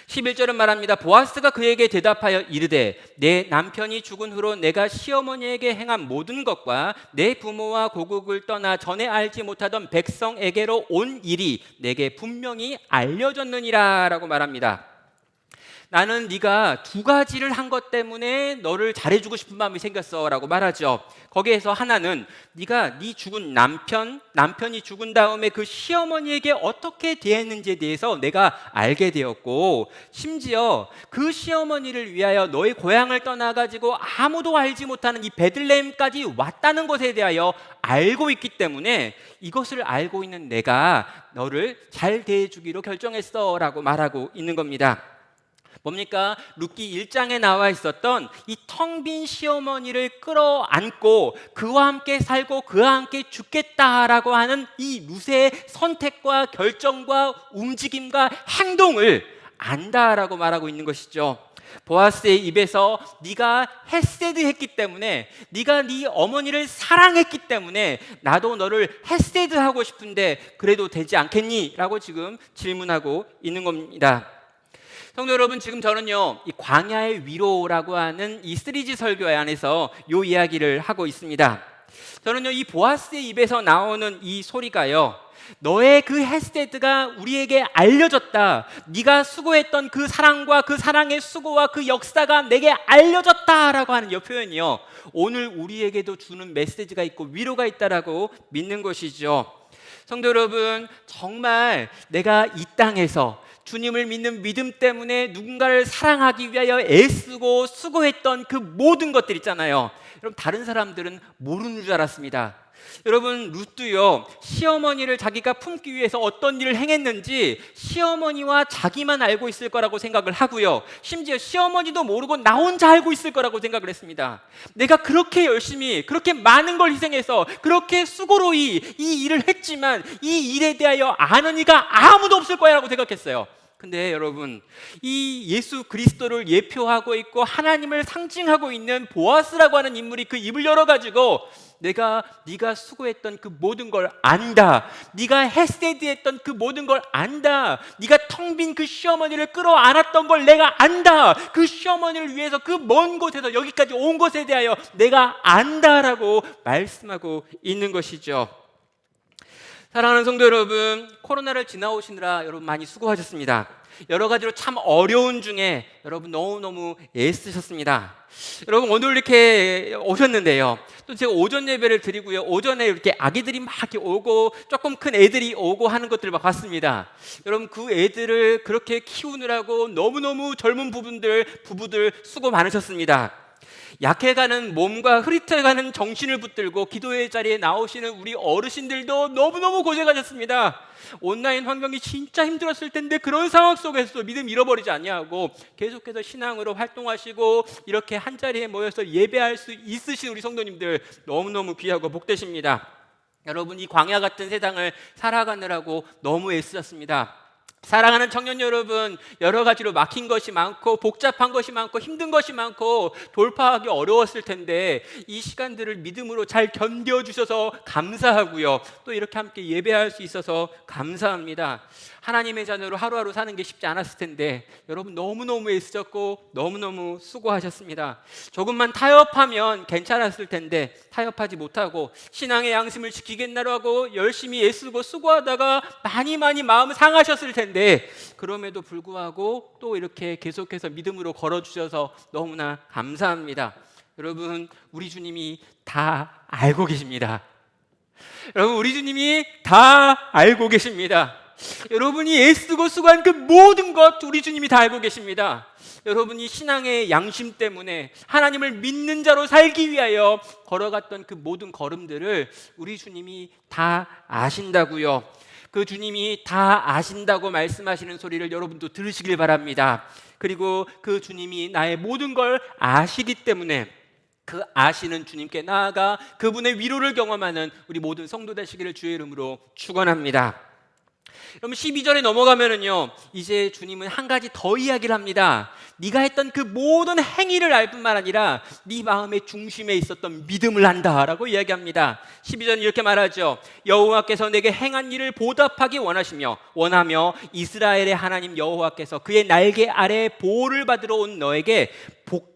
11절은 말합니다. 보아스가 그에게 대답하여 이르되 내 남편이 죽은 후로 내가 시어머니에게 행한 모든 것과 내 부모와 고국을 떠나 전에 알지 못하던 백성에게로 온 일이 내게 분명히 알려졌느니라 라고 말합니다. 나는 네가 두 가지를 한 것 때문에 너를 잘해주고 싶은 마음이 생겼어 라고 말하죠. 거기에서 하나는 네가 네 죽은 남편이 죽은 다음에 그 시어머니에게 어떻게 대했는지에 대해서 내가 알게 되었고, 심지어 그 시어머니를 위하여 너의 고향을 떠나가지고 아무도 알지 못하는 이 베들레헴까지 왔다는 것에 대하여 알고 있기 때문에 이것을 알고 있는 내가 너를 잘 대해주기로 결정했어 라고 말하고 있는 겁니다. 뭡니까? 룻기 1장에 나와 있었던 이 텅 빈 시어머니를 끌어안고 그와 함께 살고 그와 함께 죽겠다라고 하는 이 룻의 선택과 결정과 움직임과 행동을 안다라고 말하고 있는 것이죠. 보아스의 입에서 네가 헤세드했기 때문에, 네가 네 어머니를 사랑했기 때문에 나도 너를 헤세드하고 싶은데 그래도 되지 않겠니? 라고 지금 질문하고 있는 겁니다. 성도 여러분, 지금 저는요 이 광야의 위로라고 하는 이 시리즈 설교 안에서 이 이야기를 하고 있습니다. 저는요 이 보아스의 입에서 나오는 이 소리가요, 너의 그 헤세드가 우리에게 알려졌다. 네가 수고했던 그 사랑과 그 사랑의 수고와 그 역사가 내게 알려졌다라고 하는 이 표현이요, 오늘 우리에게도 주는 메시지가 있고 위로가 있다라고 믿는 것이죠. 성도 여러분, 정말 내가 이 땅에서 주님을 믿는 믿음 때문에 누군가를 사랑하기 위하여 애쓰고 수고했던 그 모든 것들 있잖아요. 여러분, 다른 사람들은 모르는 줄 알았습니다. 여러분, 룻도요 시어머니를 자기가 품기 위해서 어떤 일을 행했는지 시어머니와 자기만 알고 있을 거라고 생각을 하고요, 심지어 시어머니도 모르고 나 혼자 알고 있을 거라고 생각을 했습니다. 내가 그렇게 열심히 그렇게 많은 걸 희생해서 그렇게 수고로이 이 일을 했지만 이 일에 대하여 아는 이가 아무도 없을 거야 라고 생각했어요. 근데 여러분, 이 예수 그리스도를 예표하고 있고 하나님을 상징하고 있는 보아스라고 하는 인물이 그 입을 열어가지고 네가 수고했던 그 모든 걸 안다, 네가 헤세드했던 그 모든 걸 안다, 네가 텅 빈 그 시어머니를 끌어안았던 걸 내가 안다, 그 시어머니를 위해서 그 먼 곳에서 여기까지 온 것에 대하여 내가 안다라고 말씀하고 있는 것이죠. 사랑하는 성도 여러분, 코로나를 지나오시느라 여러분 많이 수고하셨습니다. 여러 가지로 참 어려운 중에 여러분 너무너무 애쓰셨습니다. 여러분, 오늘 이렇게 오셨는데요, 또 제가 오전 예배를 드리고요, 오전에 이렇게 아기들이 막 이렇게 오고 조금 큰 애들이 오고 하는 것들을 막 봤습니다. 여러분, 그 애들을 그렇게 키우느라고 너무너무 젊은 부부들 수고 많으셨습니다. 약해가는 몸과 흐릿해가는 정신을 붙들고 기도의 자리에 나오시는 우리 어르신들도 너무너무 고생하셨습니다. 온라인 환경이 진짜 힘들었을 텐데 그런 상황 속에서도 믿음 잃어버리지 아니하고 계속해서 신앙으로 활동하시고 이렇게 한자리에 모여서 예배할 수 있으신 우리 성도님들 너무너무 귀하고 복되십니다. 여러분, 이 광야 같은 세상을 살아가느라고 너무 애쓰셨습니다. 사랑하는 청년 여러분, 여러 가지로 막힌 것이 많고 복잡한 것이 많고 힘든 것이 많고 돌파하기 어려웠을 텐데 이 시간들을 믿음으로 잘 견뎌주셔서 감사하고요, 또 이렇게 함께 예배할 수 있어서 감사합니다. 하나님의 자녀로 하루하루 사는 게 쉽지 않았을 텐데 여러분 너무너무 애쓰셨고 너무너무 수고하셨습니다. 조금만 타협하면 괜찮았을 텐데 타협하지 못하고 신앙의 양심을 지키겠나라고 열심히 애쓰고 수고하다가 많이 마음 상하셨을 텐데 그럼에도 불구하고 또 이렇게 계속해서 믿음으로 걸어주셔서 너무나 감사합니다. 여러분, 우리 주님이 다 알고 계십니다. 여러분, 우리 주님이 다 알고 계십니다. 여러분이 애쓰고 수고한 그 모든 것 우리 주님이 다 알고 계십니다. 여러분이 신앙의 양심 때문에 하나님을 믿는 자로 살기 위하여 걸어갔던 그 모든 걸음들을 우리 주님이 다 아신다고요. 그 주님이 다 아신다고 말씀하시는 소리를 여러분도 들으시길 바랍니다. 그리고 그 주님이 나의 모든 걸 아시기 때문에 그 아시는 주님께 나아가 그분의 위로를 경험하는 우리 모든 성도 되시기를 주의 이름으로 축원합니다. 그럼 12절에 넘어가면은요, 이제 주님은 한 가지 더 이야기를 합니다. 네가 했던 그 모든 행위를 알 뿐만 아니라 네 마음의 중심에 있었던 믿음을 안다라고 이야기합니다. 12절은 이렇게 말하죠. 여호와께서 내게 행한 일을 보답하기 원하며 이스라엘의 하나님 여호와께서 그의 날개 아래 보호를 받으러 온 너에게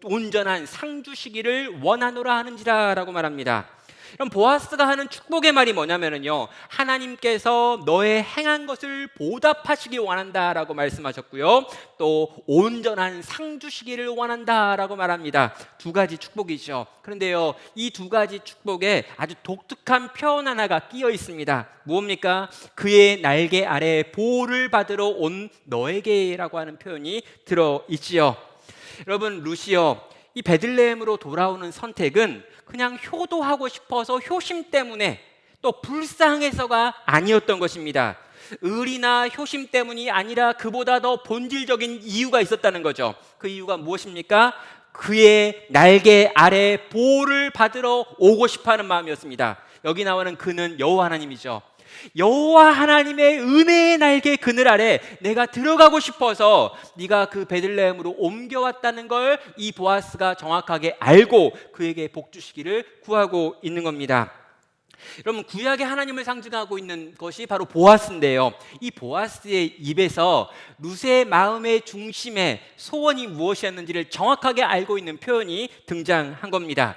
온전한 상 주시기를 원하노라 하는지라 라고 말합니다. 그럼 보아스가 하는 축복의 말이 뭐냐면요, 하나님께서 너의 행한 것을 보답하시기 원한다라고 말씀하셨고요, 또 온전한 상 주시기를 원한다라고 말합니다. 두 가지 축복이죠. 그런데요, 이 두 가지 축복에 아주 독특한 표현 하나가 끼어 있습니다. 무엇입니까? 그의 날개 아래 보호를 받으러 온 너에게라고 하는 표현이 들어있지요. 여러분, 루시오, 이 베들레헴으로 돌아오는 선택은 그냥 효도하고 싶어서 효심 때문에 또 불쌍해서가 아니었던 것입니다. 의리나 효심 때문이 아니라 그보다 더 본질적인 이유가 있었다는 거죠. 그 이유가 무엇입니까? 그의 날개 아래 보호를 받으러 오고 싶어하는 마음이었습니다. 여기 나오는 그는 여호와 하나님이죠. 여호와 하나님의 은혜의 날개 그늘 아래 내가 들어가고 싶어서 네가 그 베들레헴으로 옮겨왔다는 걸 이 보아스가 정확하게 알고 그에게 복 주시기를 구하고 있는 겁니다. 여러분, 구약의 하나님을 상징하고 있는 것이 바로 보아스인데요, 이 보아스의 입에서 룻의 마음의 중심에 소원이 무엇이었는지를 정확하게 알고 있는 표현이 등장한 겁니다.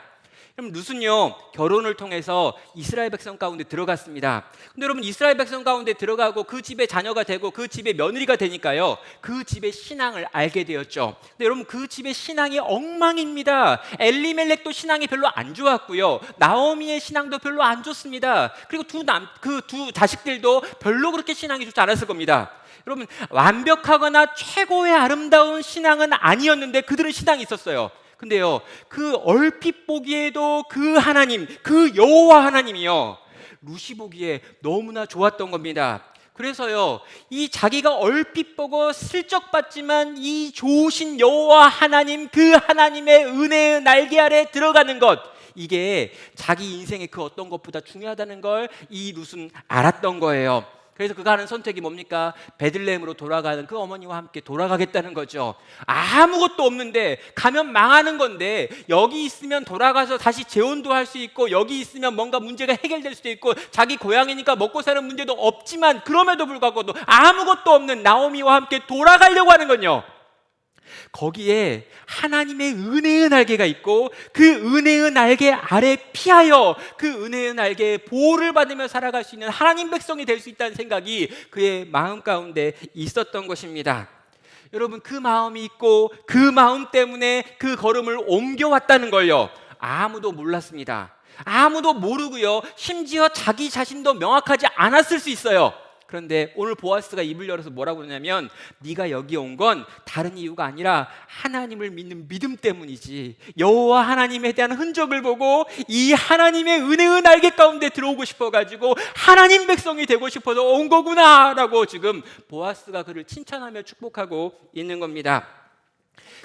그럼 룻은요, 결혼을 통해서 이스라엘 백성 가운데 들어갔습니다. 근데 여러분, 이스라엘 백성 가운데 들어가고 그 집의 자녀가 되고 그 집의 며느리가 되니까요, 그 집의 신앙을 알게 되었죠. 근데 여러분, 그 집의 신앙이 엉망입니다. 엘리멜렉도 신앙이 별로 안 좋았고요, 나오미의 신앙도 별로 안 좋습니다. 그리고 그 두 자식들도 별로 그렇게 신앙이 좋지 않았을 겁니다. 여러분, 완벽하거나 최고의 아름다운 신앙은 아니었는데 그들은 신앙이 있었어요. 근데요, 그 얼핏 보기에도 그 하나님, 그 여호와 하나님이요, 룻이 보기에 너무나 좋았던 겁니다. 그래서요, 이 자기가 얼핏 보고 슬쩍 봤지만 이 좋으신 여호와 하나님, 그 하나님의 은혜의 날개 아래 들어가는 것, 이게 자기 인생의 그 어떤 것보다 중요하다는 걸 이 룻은 알았던 거예요. 그래서 그가 하는 선택이 뭡니까? 베들레헴으로 돌아가는 그 어머니와 함께 돌아가겠다는 거죠. 아무것도 없는데, 가면 망하는 건데, 여기 있으면 돌아가서 다시 재혼도 할 수 있고, 여기 있으면 뭔가 문제가 해결될 수도 있고, 자기 고향이니까 먹고 사는 문제도 없지만, 그럼에도 불구하고도 아무것도 없는 나오미와 함께 돌아가려고 하는 건요, 거기에 하나님의 은혜의 날개가 있고 그 은혜의 날개 아래 피하여 그 은혜의 날개의 보호를 받으며 살아갈 수 있는 하나님 백성이 될 수 있다는 생각이 그의 마음 가운데 있었던 것입니다. 여러분, 그 마음이 있고 그 마음 때문에 그 걸음을 옮겨왔다는 걸요, 아무도 몰랐습니다. 아무도 모르고요, 심지어 자기 자신도 명확하지 않았을 수 있어요. 그런데 오늘 보아스가 입을 열어서 뭐라고 그러냐면 네가 여기 온 건 다른 이유가 아니라 하나님을 믿는 믿음 때문이지. 여호와 하나님에 대한 흔적을 보고 이 하나님의 은혜의 날개 가운데 들어오고 싶어가지고 하나님 백성이 되고 싶어서 온 거구나 라고 지금 보아스가 그를 칭찬하며 축복하고 있는 겁니다.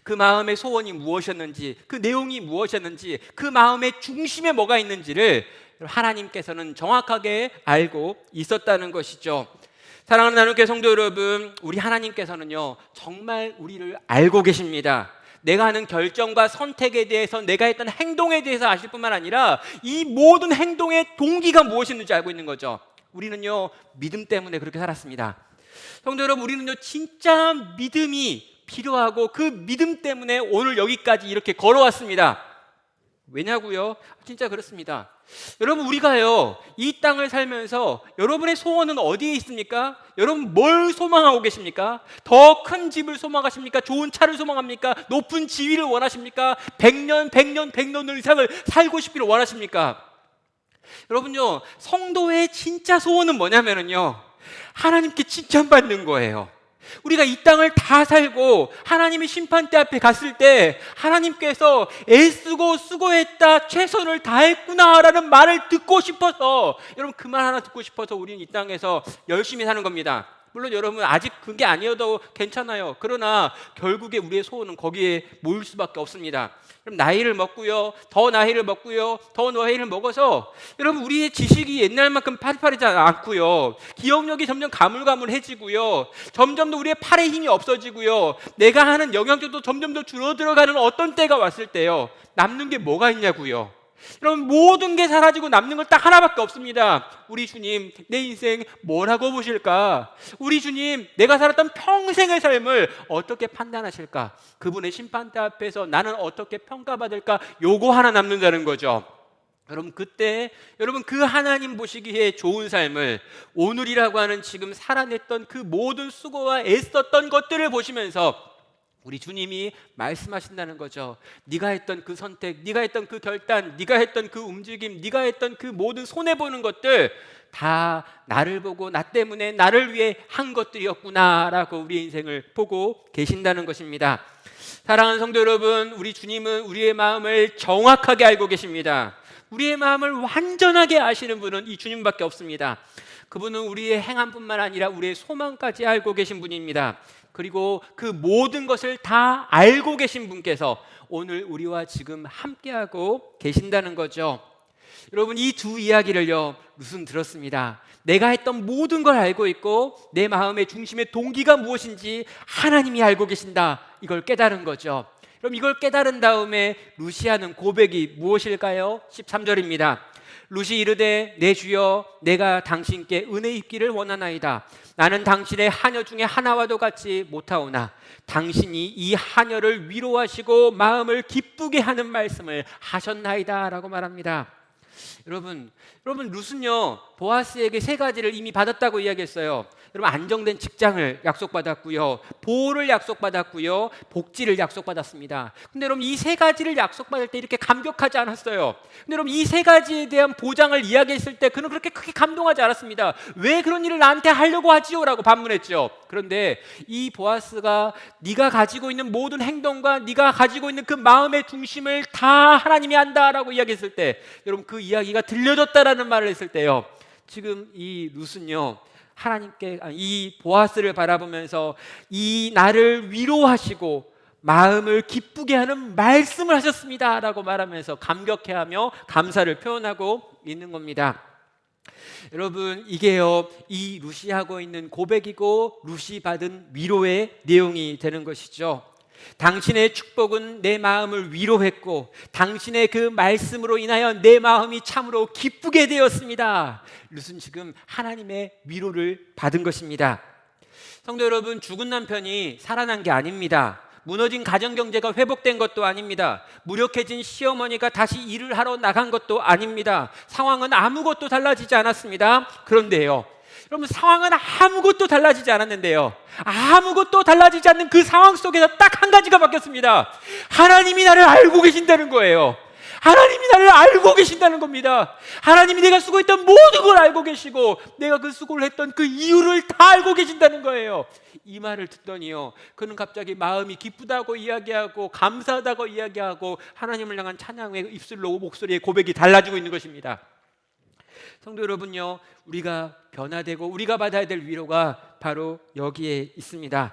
그 마음의 소원이 무엇이었는지, 그 내용이 무엇이었는지, 그 마음의 중심에 뭐가 있는지를 하나님께서는 정확하게 알고 있었다는 것이죠. 사랑하는 하나님께 성도 여러분, 우리 하나님께서는요 정말 우리를 알고 계십니다. 내가 하는 결정과 선택에 대해서, 내가 했던 행동에 대해서 아실 뿐만 아니라 이 모든 행동의 동기가 무엇인지 알고 있는 거죠. 우리는요 믿음 때문에 그렇게 살았습니다. 성도 여러분, 우리는요 진짜 믿음이 필요하고 그 믿음 때문에 오늘 여기까지 이렇게 걸어왔습니다. 왜냐고요? 진짜 그렇습니다. 여러분, 우리가요 이 땅을 살면서 여러분의 소원은 어디에 있습니까? 여러분 뭘 소망하고 계십니까? 더 큰 집을 소망하십니까? 좋은 차를 소망합니까? 높은 지위를 원하십니까? 100년 이상을 살고 싶기를 원하십니까? 여러분요, 성도의 진짜 소원은 뭐냐면요 하나님께 칭찬받는 거예요. 우리가 이 땅을 다 살고 하나님의 심판대 앞에 갔을 때 하나님께서 애쓰고 수고했다, 최선을 다했구나 라는 말을 듣고 싶어서, 여러분 그 말 하나 듣고 싶어서 우리는 이 땅에서 열심히 사는 겁니다. 물론 여러분 아직 그게 아니어도 괜찮아요. 그러나 결국에 우리의 소원은 거기에 모일 수밖에 없습니다. 그럼 나이를 먹고요, 더 나이를 먹고요, 더 나이를 먹어서 여러분 우리의 지식이 옛날만큼 파릇파릇하지 않고요, 기억력이 점점 가물가물해지고요, 점점 더 우리의 팔의 힘이 없어지고요, 내가 하는 영향력도 점점 더 줄어들어가는 어떤 때가 왔을 때요, 남는 게 뭐가 있냐고요. 여러분 모든 게 사라지고 남는 건 딱 하나밖에 없습니다. 우리 주님 내 인생 뭐라고 보실까? 우리 주님 내가 살았던 평생의 삶을 어떻게 판단하실까? 그분의 심판대 앞에서 나는 어떻게 평가받을까? 요거 하나 남는다는 거죠. 여러분 그때 여러분 그 하나님 보시기에 좋은 삶을, 오늘이라고 하는 지금 살아냈던 그 모든 수고와 애썼던 것들을 보시면서 우리 주님이 말씀하신다는 거죠. 네가 했던 그 선택, 네가 했던 그 결단, 네가 했던 그 움직임, 네가 했던 그 모든 손해보는 것들 다 나를 보고 나 때문에 나를 위해 한 것들이었구나라고 우리 인생을 보고 계신다는 것입니다. 사랑하는 성도 여러분, 우리 주님은 우리의 마음을 정확하게 알고 계십니다. 우리의 마음을 완전하게 아시는 분은 이 주님밖에 없습니다. 그분은 우리의 행함뿐만 아니라 우리의 소망까지 알고 계신 분입니다. 그리고 그 모든 것을 다 알고 계신 분께서 오늘 우리와 지금 함께하고 계신다는 거죠. 여러분 이 두 이야기를요 무슨 들었습니다. 내가 했던 모든 걸 알고 있고 내 마음의 중심의 동기가 무엇인지 하나님이 알고 계신다, 이걸 깨달은 거죠. 그럼 이걸 깨달은 다음에 루시하는 고백이 무엇일까요? 13절입니다. 루시 이르되 내 주여 내가 당신께 은혜 입기를 원하나이다. 나는 당신의 하녀 중에 하나와도 같이 못하오나 당신이 이 하녀를 위로하시고 마음을 기쁘게 하는 말씀을 하셨나이다 라고 말합니다. 여러분 룻은요 보아스에게 세 가지를 이미 받았다고 이야기했어요. 여러분 안정된 직장을 약속받았고요, 보호를 약속받았고요, 복지를 약속받았습니다. 근데 여러분 이 세 가지를 약속받을 때 이렇게 감격하지 않았어요. 근데 여러분 이 세 가지에 대한 보장을 이야기했을 때 그는 그렇게 크게 감동하지 않았습니다. 왜 그런 일을 나한테 하려고 하지요? 라고 반문했죠. 그런데 이 보아스가 네가 가지고 있는 모든 행동과 네가 가지고 있는 그 마음의 중심을 다 하나님이 안다라고 이야기했을 때, 여러분 그 이야기가 들려졌다라는 말을 했을 때요, 지금 이 룻은요 하나님께 이 보아스를 바라보면서 이 나를 위로하시고 마음을 기쁘게 하는 말씀을 하셨습니다 라고 말하면서 감격해하며 감사를 표현하고 있는 겁니다. 여러분 이게요 이 룻이 하고 있는 고백이고 룻이 받은 위로의 내용이 되는 것이죠. 당신의 축복은 내 마음을 위로했고 당신의 그 말씀으로 인하여 내 마음이 참으로 기쁘게 되었습니다. 룻은 지금 하나님의 위로를 받은 것입니다. 성도 여러분, 죽은 남편이 살아난 게 아닙니다. 무너진 가정경제가 회복된 것도 아닙니다. 무력해진 시어머니가 다시 일을 하러 나간 것도 아닙니다. 상황은 아무것도 달라지지 않았습니다. 그런데요 여러분 상황은 아무것도 달라지지 않았는데요, 아무것도 달라지지 않는 그 상황 속에서 딱 한 가지가 바뀌었습니다. 하나님이 나를 알고 계신다는 거예요. 하나님이 나를 알고 계신다는 겁니다. 하나님이 내가 수고했던 모든 걸 알고 계시고 내가 그 수고를 했던 그 이유를 다 알고 계신다는 거예요. 이 말을 듣더니요, 그는 갑자기 마음이 기쁘다고 이야기하고 감사하다고 이야기하고 하나님을 향한 찬양의 입술로 목소리의 고백이 달라지고 있는 것입니다. 성도 여러분요, 우리가 변화되고 우리가 받아야 될 위로가 바로 여기에 있습니다.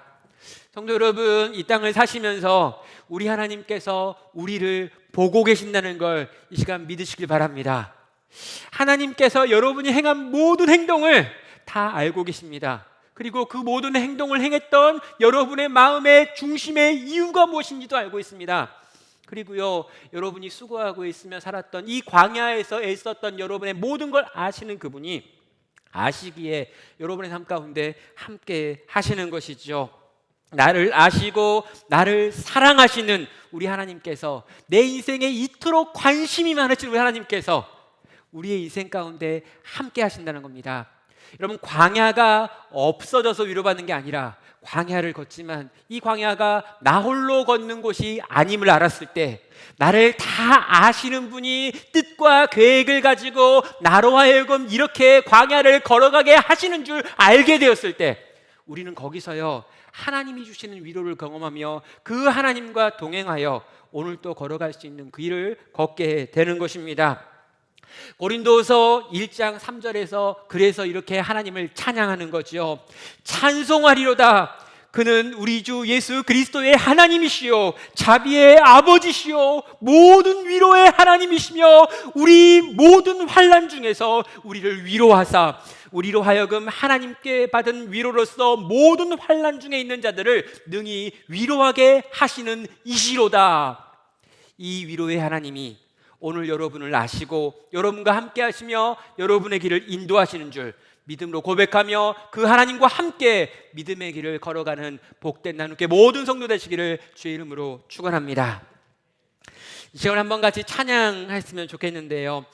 성도 여러분, 이 땅을 사시면서 우리 하나님께서 우리를 보고 계신다는 걸 이 시간 믿으시길 바랍니다. 하나님께서 여러분이 행한 모든 행동을 다 알고 계십니다. 그리고 그 모든 행동을 행했던 여러분의 마음의 중심의 이유가 무엇인지도 알고 있습니다. 그리고요, 여러분이 수고하고 있으며 살았던 이 광야에서 애썼던 여러분의 모든 걸 아시는 그분이 아시기에 여러분의 삶 가운데 함께 하시는 것이죠. 나를 아시고 나를 사랑하시는 우리 하나님께서, 내 인생에 이토록 관심이 많으신 우리 하나님께서 우리의 인생 가운데 함께 하신다는 겁니다. 여러분, 광야가 없어져서 위로받는 게 아니라 광야를 걷지만 이 광야가 나 홀로 걷는 곳이 아님을 알았을 때, 나를 다 아시는 분이 뜻과 계획을 가지고 나로 하여금 이렇게 광야를 걸어가게 하시는 줄 알게 되었을 때, 우리는 거기서요 하나님이 주시는 위로를 경험하며 그 하나님과 동행하여 오늘 또 걸어갈 수 있는 그 길을 걷게 되는 것입니다. 고린도서 1장 3절에서 그래서 이렇게 하나님을 찬양하는 거죠. 찬송하리로다. 그는 우리 주 예수 그리스도의 하나님이시요 자비의 아버지시요 모든 위로의 하나님이시며 우리 모든 환난 중에서 우리를 위로하사 우리로 하여금 하나님께 받은 위로로서 모든 환난 중에 있는 자들을 능히 위로하게 하시는 이시로다. 이 위로의 하나님이 오늘 여러분을 아시고 여러분과 함께 하시며 여러분의 길을 인도하시는 줄 믿음으로 고백하며 그 하나님과 함께 믿음의 길을 걸어가는 복된 나누께 모든 성도 되시기를 주의 이름으로 축원합니다. 이 시간 한번 같이 찬양했으면 좋겠는데요,